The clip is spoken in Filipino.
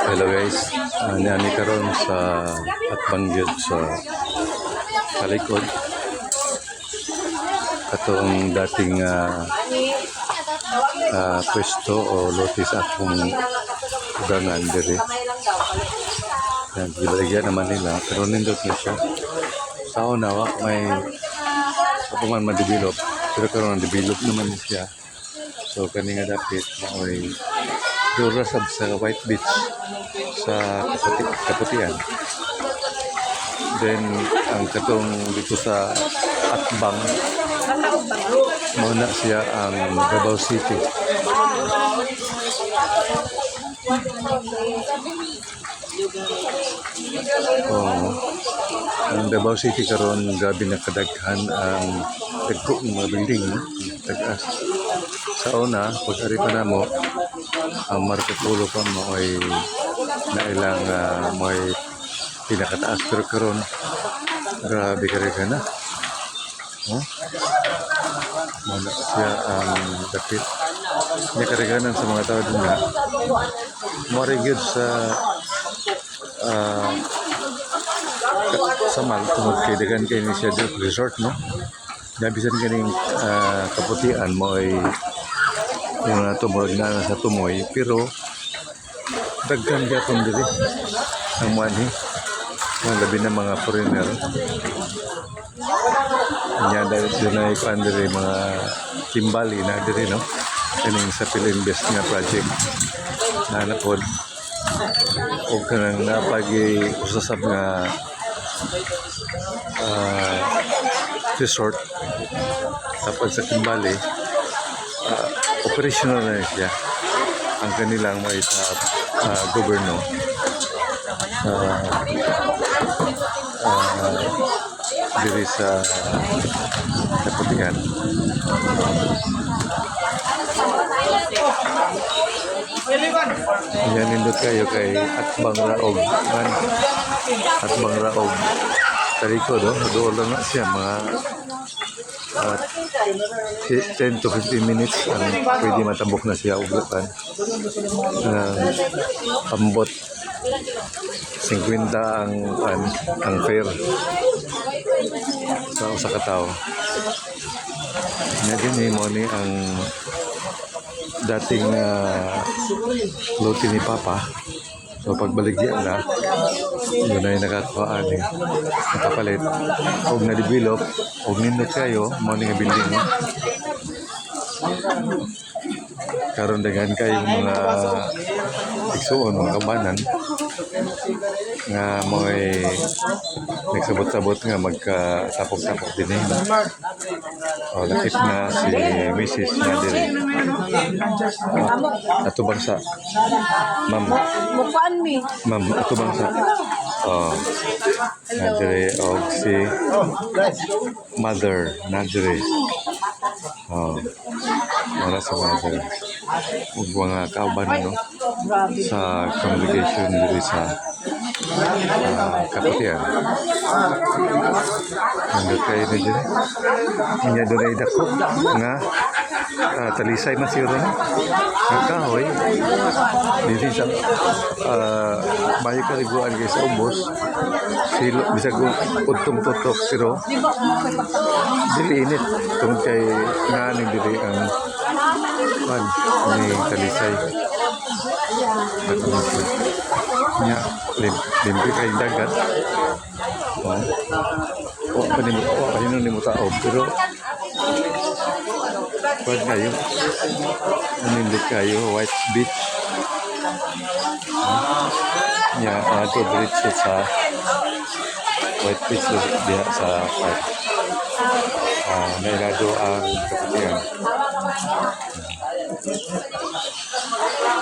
Hello guys, nani karon sa Atbangyod sa kalikod. Katong dating pwesto o lotis akong ugangan diri. Gibaligyan naman nila, pero nindot na siya. Sa una, may kapungan ma-develop, pero karon na-develop naman siya. So kani nga dapit maoy dura sa White Beach sa Kaputian. Then ang katong dito sa Atbang muna siya ang Davao City. Ang Davao City karon grabe na kadaghan ang dagko ng mga building, no? Tagas. Sa una, pag-ari pa na mo, ang Marcopulo pa mo ay nailang may pinakataas, pero karon grabe ka na. Muna siya ang dapit. Niya kariganan sa mga tao din na marigid sa Samal tungod kay dagan kay ni siya resort, no? Nabisan kaning Kaputian mo ay yung natumurag na sa tumoy, pero daghan gyapon diri ang money ang labi ng mga foreigner. Nya dahil doon ay kuan diri mga Kimbali na diri, no? Kaning sa Philinvest nga project na napod o kanang napagi usasab nga resort tapos sa Kimbali operational na siya ang kanilang mga gobyerno diri sa Kaputian. Yan nindot kayo kay Atbang Raog man. Atbang Raog tariko do, doon lang na siya mga 10 to 15 minutes ang pwede matambok na siya uglatan. Pambot 50 ang fare sa usa ka tawo. Nya din mo ni ang dating lote ni Papa. So pagbaligyan na, doon ay nakakuhaan eh. Nakapalit. Huwag na-develop, huwag nindot kayo, morning building. Karon dagan kayo mga igsuon, mga kabanan nga mo'y nagsabot-sabot nga magkatapok-tapok din eh. O, lakip na si Mrs. na diri. Ato bangsa. Ma'am. Ma'am, ato bangsa. Na diri o si mother na diri. Wala sa mother. Ug mga kauban, no? Sa congregation diri sa Kaputian. Nandun kayo na dyan. Inya doon ay dako nga talisay masiro na. Nakahoy. Dito sa bayo kariguan kayo sa ubos. Bisa ko utong-tutok, pero dili init. Tungkol kay naaning dili ang ni talisay. Nya limpi kay dagat. Panino ni mo tao, pero pag kayo nanindot kayo White Beach nya ato diretso sa White Beach diha sa park. Nailado ang Kaputian.